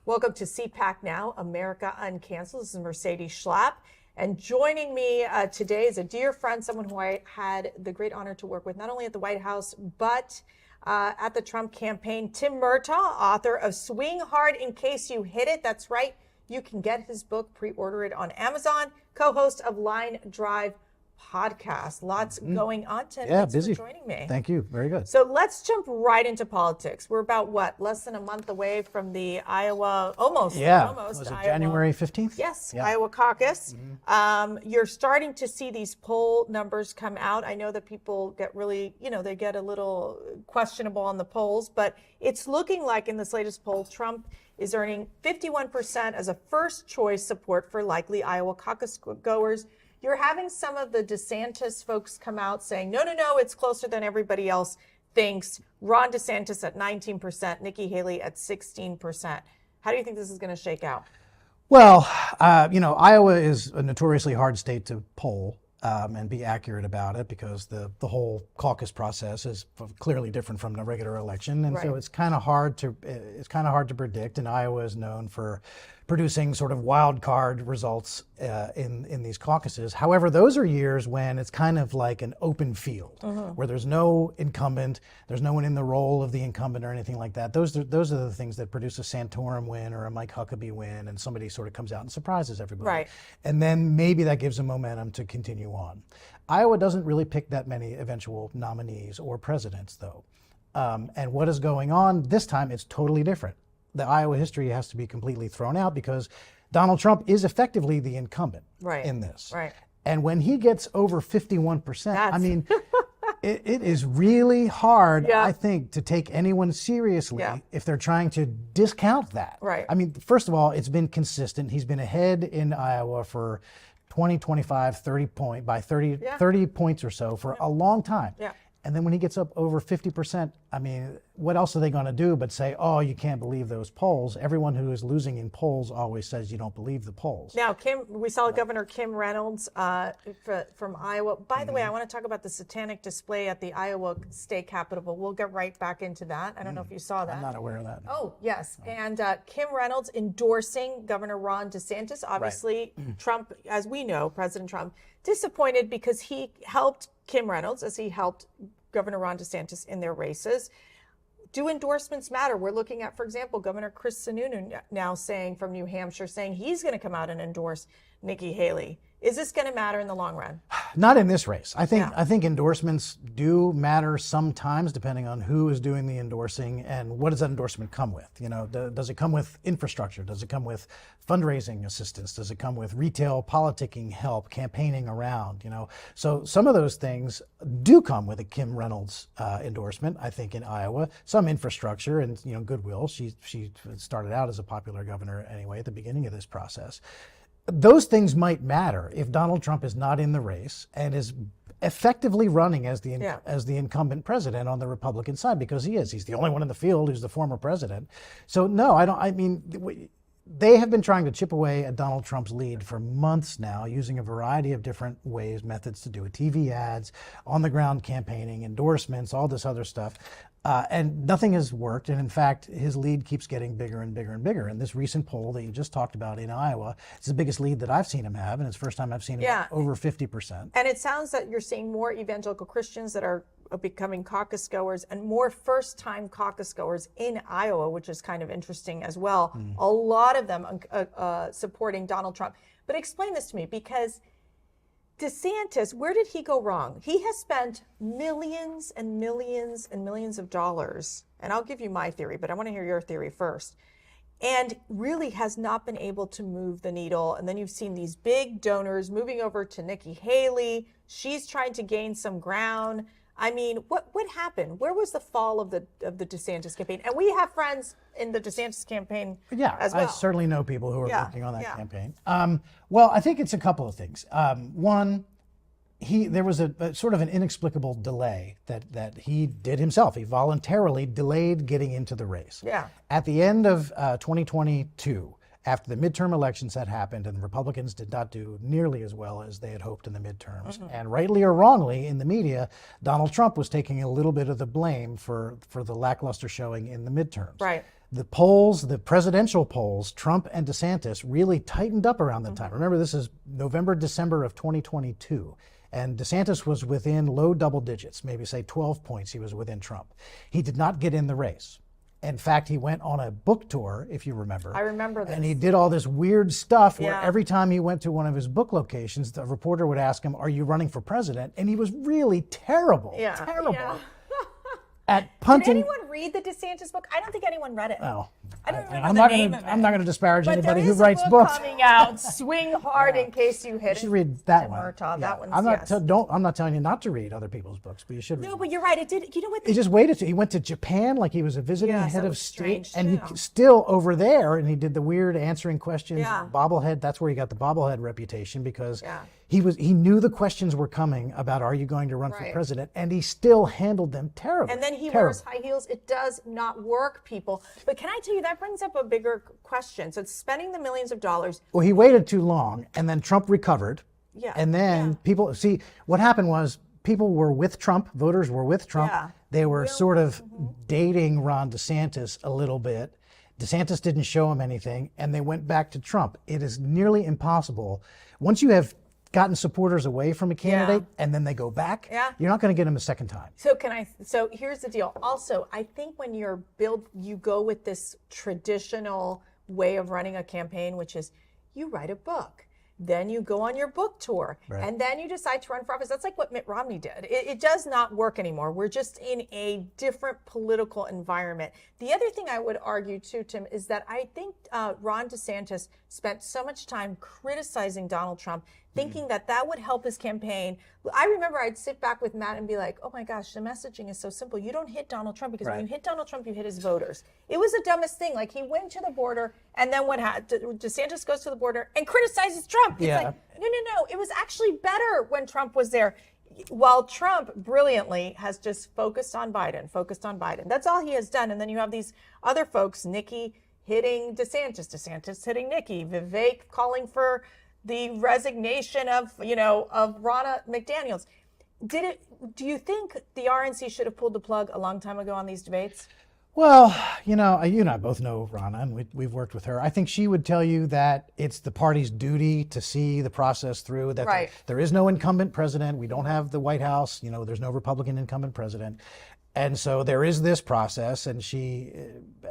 Welcome to CPAC Now, America UnCanceled. This is Mercedes Schlapp. And joining me today is a dear friend, someone who I had the great honor to work with, not only at the White House, but at the Trump campaign. Tim Murtaugh, author of Swing Hard in Case You Hit It. That's right. You can get his book, pre-order it on Amazon. Co-host of Line Drive podcast. Lots going on, Tim. Thanks busy. for joining me. Thank you. Very good. So let's jump right into politics. We're about less than a month away from the Iowa, almost Was it Iowa, January 15th? Yes, Yeah. Iowa caucus. You're starting to see these poll numbers come out. I know that people get really, they get a little questionable on the polls, but it's looking like in this latest poll, Trump is earning 51% as a first choice support for likely Iowa caucus goers. You're having some of the DeSantis folks come out saying, no, it's closer than everybody else thinks. Ron DeSantis at 19%, Nikki Haley at 16%. How do you think this is going to shake out? Well, Iowa is a notoriously hard state to poll and be accurate about it because the whole caucus process is clearly different from the regular election, and so it's kind of hard to predict. And Iowa is known for producing sort of wild card results in these caucuses. However, those are years when it's kind of like an open field where there's no incumbent, there's no one in the role of the incumbent or anything like that. Those are the things that produce a Santorum win or a Mike Huckabee win, and somebody sort of comes out and surprises everybody. Right. And then maybe that gives them momentum to continue on. Iowa doesn't really pick that many eventual nominees or presidents, though. And what is going on this time, it's totally different. The Iowa history has to be completely thrown out because Donald Trump is effectively the incumbent in this. Right. And when he gets over 51%, I mean, it is really hard, I think, to take anyone seriously if they're trying to discount that. Right. I mean, first of all, it's been consistent. He's been ahead in Iowa for 20, 25, 30 points or so for a long time. Yeah. And then when he gets up over 50%, I mean, what else are they going to do but say, oh, you can't believe those polls? Everyone who is losing in polls always says you don't believe the polls. Now, we saw Governor Kim Reynolds from Iowa. By the way, I want to talk about the satanic display at the Iowa State Capitol. We'll get right back into that. I don't know if you saw that. I'm not aware of that. Oh, yes. And Kim Reynolds endorsing Governor Ron DeSantis. Obviously, Trump, as we know, President Trump, disappointed because he helped Kim Reynolds as he helped Governor Ron DeSantis in their races. Do endorsements matter? We're looking at, for example, Governor Chris Sununu now saying from New Hampshire, saying he's going to come out and endorse Nikki Haley. Is this going to matter in the long run? Not in this race. I think endorsements do matter sometimes, depending on who is doing the endorsing and what does that endorsement come with. Does it come with infrastructure? Does it come with fundraising assistance? Does it come with retail politicking help, campaigning around? So some of those things do come with a Kim Reynolds endorsement. I think in Iowa, some infrastructure and goodwill. She started out as a popular governor anyway at the beginning of this process. Those things might matter if Donald Trump is not in the race and is effectively running as the incumbent president on the Republican side, because he is. He's the only one in the field who's the former president. So no, they have been trying to chip away at Donald Trump's lead for months now, using a variety of different methods to do it. TV ads, on-the-ground campaigning, endorsements, all this other stuff. And nothing has worked. And in fact, his lead keeps getting bigger and bigger and bigger. And this recent poll that you just talked about in Iowa, it's the biggest lead that I've seen him have. And it's the first time I've seen him over 50%. And it sounds that you're seeing more evangelical Christians that are becoming caucus goers and more first-time caucus goers in Iowa, which is kind of interesting as well. A lot of them supporting Donald Trump. But explain this to me, because DeSantis, where did he go wrong? He has spent millions and millions and millions of dollars, and I'll give you my theory, but I want to hear your theory first, and really has not been able to move the needle. And then you've seen these big donors moving over to Nikki Haley. She's trying to gain some ground. I mean, what happened? Where was the fall of the DeSantis campaign? And we have friends in the DeSantis campaign as well. I certainly know people who are working on that campaign. Well, I think it's a couple of things. One, there was a sort of an inexplicable delay that he did himself. He voluntarily delayed getting into the race. Yeah. At the end of 2022, after the midterm elections had happened and the Republicans did not do nearly as well as they had hoped in the midterms, and rightly or wrongly in the media, Donald Trump was taking a little bit of the blame for the lackluster showing in the midterms. Right. The polls, the presidential polls, Trump and DeSantis really tightened up around that time. Remember, this is November, December of 2022. And DeSantis was within low double digits, maybe say 12 points he was within Trump. He did not get in the race. In fact, he went on a book tour, if you remember. I remember this. And he did all this weird stuff where Yeah. every time he went to one of his book locations, the reporter would ask him, "Are you running for president?" And he was really terrible, terrible Yeah. at Did punting. anyone read the DeSantis book? I don't think anyone read it. Oh, I don't remember I'm the not name gonna, of it. I'm not going to disparage But anybody there who is writes a book books. coming out. Swing hard in case you hit You it. should read that Tim one. Murtaugh, Yeah. that one's I'm not. yes. I'm not telling you not to read other people's books, but you should read. No, but you're right. It did. You know what? He just waited. He went to Japan like he was a visiting Yes, head that of was state, strange, and too. he still over there. And he did the weird answering questions. Yeah. Bobblehead. That's where he got the bobblehead reputation because Yeah. he knew the questions were coming about are you going to run for Right. president, and he still handled them terribly. And then he terribly. wears high heels. It does not work, people. But can I tell you, that brings up a bigger question. So it's spending the millions of dollars. Well, he waited too long, and then Trump recovered. Yeah. And then people see what happened was people were with Trump. Voters were with Trump. Yeah. They were sort of dating Ron DeSantis a little bit. DeSantis didn't show him anything, and they went back to Trump. It is nearly impossible once you have gotten supporters away from a candidate and then they go back. Yeah. You're not going to get them a second time. So here's the deal. Also, I think when you go with this traditional way of running a campaign, which is you write a book, then you go on your book tour, and then you decide to run for office. That's like what Mitt Romney did. It does not work anymore. We're just in a different political environment. The other thing I would argue too, Tim, is that I think Ron DeSantis spent so much time criticizing Donald Trump, thinking that that would help his campaign. I remember I'd sit back with Matt and be like, oh my gosh, the messaging is so simple. You don't hit Donald Trump because when you hit Donald Trump, you hit his voters. It was the dumbest thing. Like he went to the border and then DeSantis goes to the border and criticizes Trump. It's like, no. It was actually better when Trump was there. While Trump brilliantly has just focused on Biden. That's all he has done. And then you have these other folks, Nikki hitting DeSantis hitting Nikki, Vivek calling for the resignation of Ronna McDaniels. Do you think the RNC should have pulled the plug a long time ago on these debates? Well, you and I both know Ronna, and we've worked with her. I think she would tell you that it's the party's duty to see the process through, that there is no incumbent president. We don't have the White House. There's no Republican incumbent president. And so there is this process, and she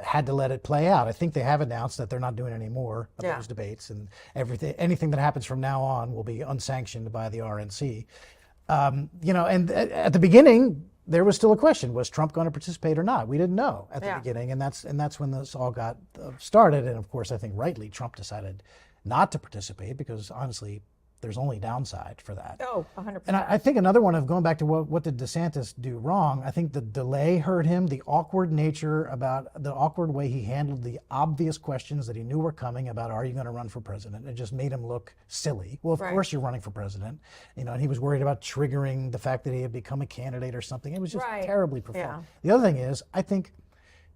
had to let it play out. I think they have announced that they're not doing any more of those debates, and anything that happens from now on will be unsanctioned by the RNC. And at the beginning, there was still a question: was Trump going to participate or not? We didn't know at the beginning, and that's when this all got started. And of course, I think rightly, Trump decided not to participate because honestly, there's only downside for that. Oh, 100%. And I think another one of going back to what did DeSantis do wrong, I think the delay hurt him, the awkward way he handled the obvious questions that he knew were coming about, are you going to run for president? It just made him look silly. Well, of course you're running for president. And he was worried about triggering the fact that he had become a candidate or something. It was just terribly performed. The other thing is, I think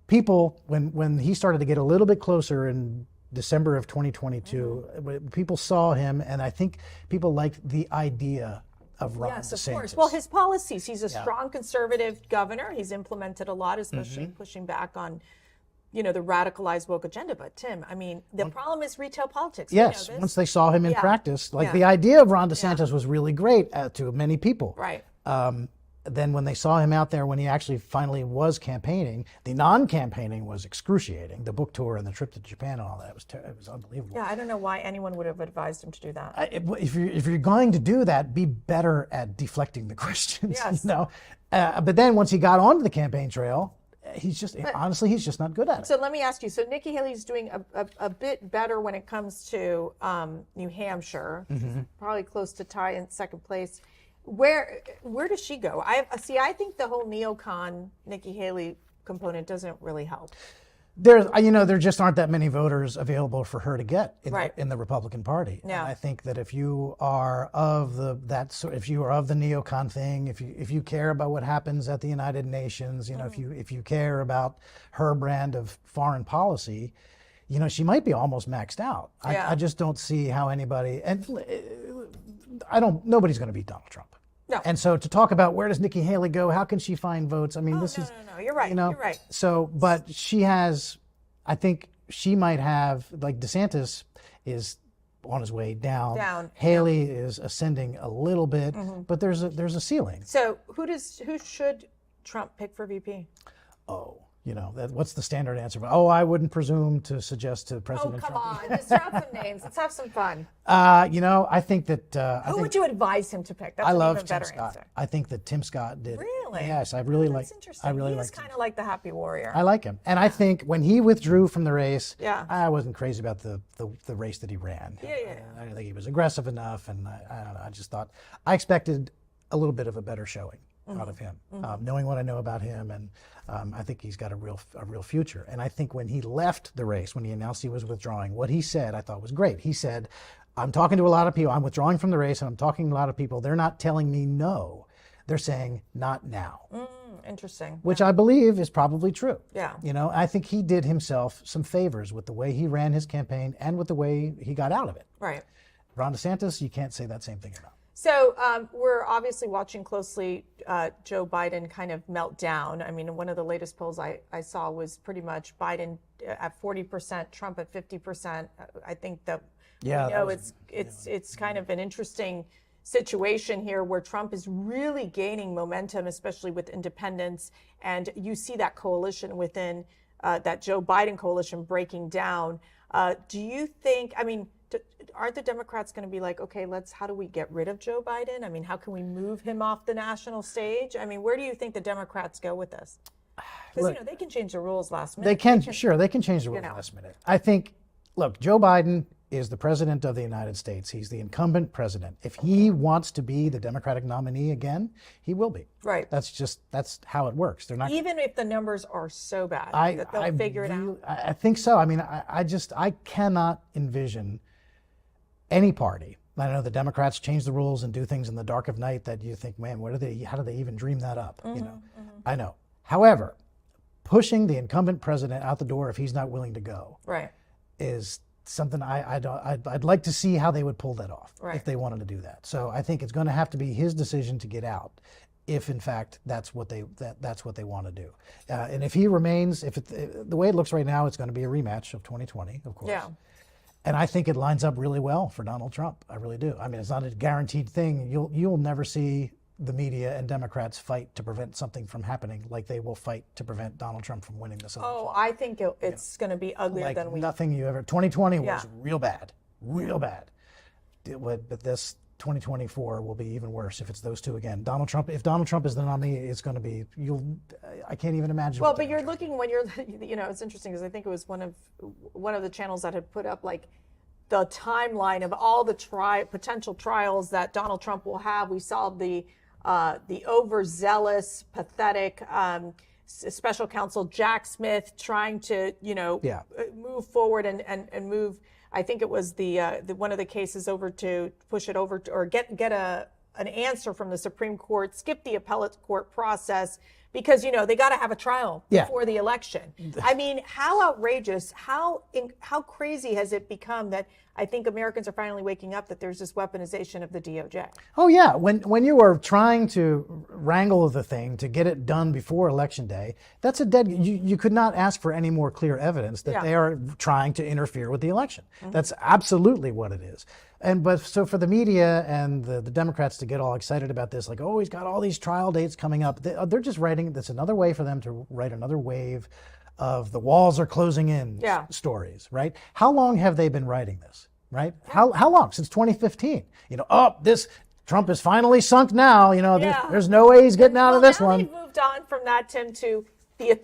people, when he started to get a little bit closer in December of 2022, people saw him, and I think people liked the idea of Ron DeSantis. Of course. Well, his policies, he's a strong conservative governor. He's implemented a lot, especially pushing back on, the radicalized woke agenda. But Tim, the problem is retail politics. Yes, once they saw him in practice, the idea of Ron DeSantis was really great to many people. Right. Then when they saw him out there when he actually finally was campaigning, the non-campaigning was excruciating. The book tour and the trip to Japan and all that it was unbelievable. Yeah, I don't know why anyone would have advised him to do that. If you're going to do that, be better at deflecting the questions. Yes. But then once he got onto the campaign trail, he's just not good at it. So let me ask you. So Nikki Haley's doing a bit better when it comes to New Hampshire, probably close to tie in second place. Where does she go? I think the whole neocon Nikki Haley component doesn't really help. There just aren't that many voters available for her to get in the Republican Party. Yeah. And I think that if you are of the neocon thing, if you care about what happens at the United Nations, if you care about her brand of foreign policy, she might be almost maxed out. I just don't see how anybody, and nobody's going to beat Donald Trump. No. And so to talk about where does Nikki Haley go, how can she find votes? No, you're right. You're right. So, but she has I think she might have, like DeSantis is on his way down. Haley is ascending a little bit, but there's a ceiling. So who should Trump pick for VP? Oh, what's the standard answer? Oh, I wouldn't presume to suggest to President Trump. Oh, come on. Just drop some names. Let's have some fun. I think that... Who would you advise him to pick? That's I an love even Tim better Scott. Answer. I think that Tim Scott did. Really? Yes, I really like. Interesting. I really He's like. kind of like the happy warrior. I like him, and I think when he withdrew from the race, Yeah. I wasn't crazy about the race that he ran. Yeah. I didn't think he was aggressive enough, and I don't know. I just thought I expected a little bit of a better showing out of him, knowing what I know about him, and I think he's got a real future. And I think when he left the race, when he announced he was withdrawing, what he said I thought was great. He said, "I'm talking to a lot of people. I'm withdrawing from the race, and I'm talking to a lot of people. They're not telling me no. They're saying not now." Interesting. Which I believe is probably true. Yeah. I think he did himself some favors with the way he ran his campaign and with the way he got out of it. Right. Ron DeSantis, you can't say that same thing about. So we're obviously watching closely Joe Biden kind of melt down. I mean, one of the latest polls I saw was pretty much Biden at 40%, Trump at 50%. I think that it's kind of an interesting situation here where Trump is really gaining momentum, especially with independents, and you see that coalition within that Joe Biden coalition breaking down. Do you think? I mean, aren't the Democrats going to be like, okay, how do we get rid of Joe Biden? I mean, how can we move him off the national stage? I mean, where do you think the Democrats go with this? Because, they can change the rules last minute. They can change the rules last minute. I think, look, Joe Biden is the president of the United States. He's the incumbent president. If he wants to be the Democratic nominee again, he will be. Right. That's how it works. They're not, even if the numbers are so bad that they'll figure it out. I think so. I mean, I cannot envision any party. I know the Democrats change the rules and do things in the dark of night that you think, man, how do they even dream that up? I know. However, pushing the incumbent president out the door if he's not willing to go, right, is something I'd like to see how they would pull that off if they wanted to do that. So I think it's going to have to be his decision to get out, if in fact that's what they want to do. And if he remains, the way it looks right now, it's going to be a rematch of 2020, of course. Yeah. And I think it lines up really well for Donald Trump. I really do. I mean, it's not a guaranteed thing. You'll never see the media and Democrats fight to prevent something from happening like they will fight to prevent Donald Trump from winning this election. Oh, I think it's going to be uglier than we... nothing you ever... 2020 was real bad. But this 2024 will be even worse if it's those two again. If Donald Trump is the nominee, it's going to be... I can't even imagine. Well, but you're looking when you're... it's interesting because I think it was one of the channels that had put up like the timeline of all the potential trials that Donald Trump will have. We saw the overzealous, pathetic special counsel Jack Smith trying to, move forward and move. I think it was the one of the cases over to push it over to, or get an answer from the Supreme Court, skip the appellate court process because they got to have a trial before the election. I mean, how outrageous, how crazy has it become that I think Americans are finally waking up that there's this weaponization of the DOJ. Oh yeah, when you are trying to wrangle the thing to get it done before Election Day, that's you could not ask for any more clear evidence that they are trying to interfere with the election. That's absolutely what it is. So for the media and the Democrats to get all excited about this, like, oh, he's got all these trial dates coming up, they're just writing, that's another way for them to write another wave of the walls are closing in stories, right? How long have they been writing this, right? How long? Since 2015. This Trump is finally sunk now. There's no way he's getting out of this one. They've moved on from that, Tim, to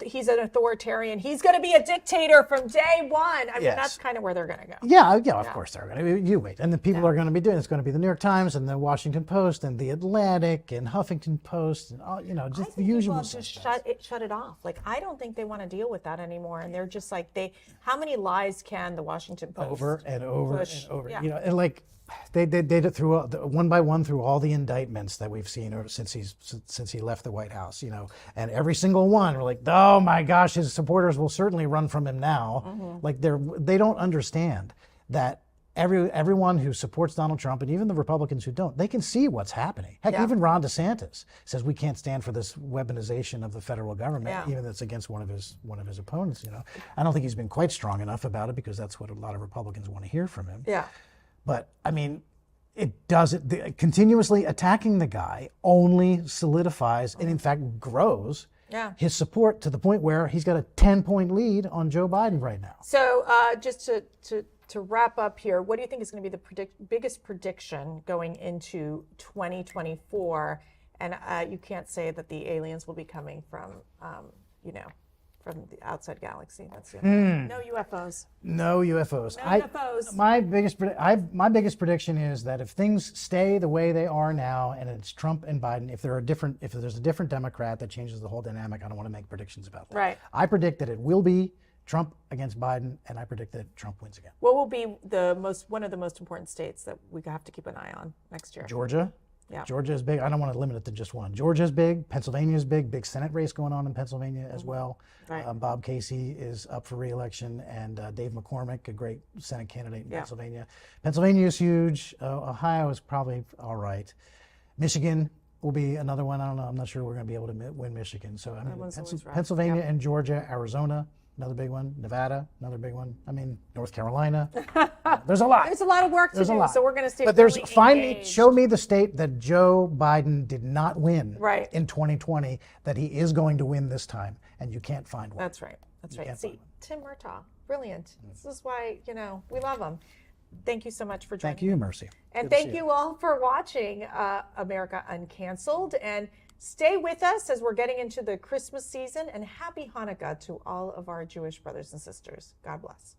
he's an authoritarian. He's going to be a dictator from day one. I mean, that's kind of where they're going to go. Yeah, of course they're going to. You wait. And the people are going to be doing it's going to be the New York Times and the Washington Post and the Atlantic and Huffington Post and all, just the usual stuff. Just shut it off. Like, I don't think they want to deal with that anymore. And they're just like, how many lies can the Washington Post over and over push? And over. Yeah. And like, they did it through one by one through all the indictments that we've seen since he left the White House, and every single one we're like, oh my gosh, his supporters will certainly run from him now. Like they don't understand that everyone who supports Donald Trump and even the Republicans who don't, they can see what's happening. Heck, Yeah. even Ron DeSantis says we can't stand for this weaponization of the federal government, Yeah. even that's against one of his opponents. I don't think he's been quite strong enough about it because that's what a lot of Republicans want to hear from him. Yeah. But I mean, continuously attacking the guy only solidifies and in fact grows his support to the point where he's got a 10-point lead on Joe Biden right now. So just to wrap up here, what do you think is going to be the biggest prediction going into 2024? And you can't say that the aliens will be coming from, from the outside galaxy. That's it. No UFOs. No UFOs. No UFOs. My biggest prediction is that if things stay the way they are now, and it's Trump and Biden, if there's a different Democrat, that changes the whole dynamic. I don't want to make predictions about that. Right. I predict that it will be Trump against Biden, and I predict that Trump wins again. What will be one of the most important states that we have to keep an eye on next year? Georgia. Yeah. Georgia is big. I don't want to limit it to just one. Georgia is big. Pennsylvania is big. Big Senate race going on in Pennsylvania as well. Right. Bob Casey is up for re-election, and Dave McCormick, a great Senate candidate in Pennsylvania. Pennsylvania is huge. Ohio is probably all right. Michigan will be another one. I don't know. I'm not sure we're going to be able to win Michigan. So I mean, Pennsylvania and Georgia, Arizona, another big one. Nevada, another big one. I mean, North Carolina. There's a lot. There's a lot of work to do, so we're going to stay But really show me the state that Joe Biden did not win Right. in 2020 that he is going to win this time, and you can't find one. That's right. That's right. See, Tim Murtaugh, brilliant. This is why, we love him. Thank you so much for joining. Thank you, Mercy. And thank you all for watching America Uncanceled. And stay with us as we're getting into the Christmas season. And happy Hanukkah to all of our Jewish brothers and sisters. God bless.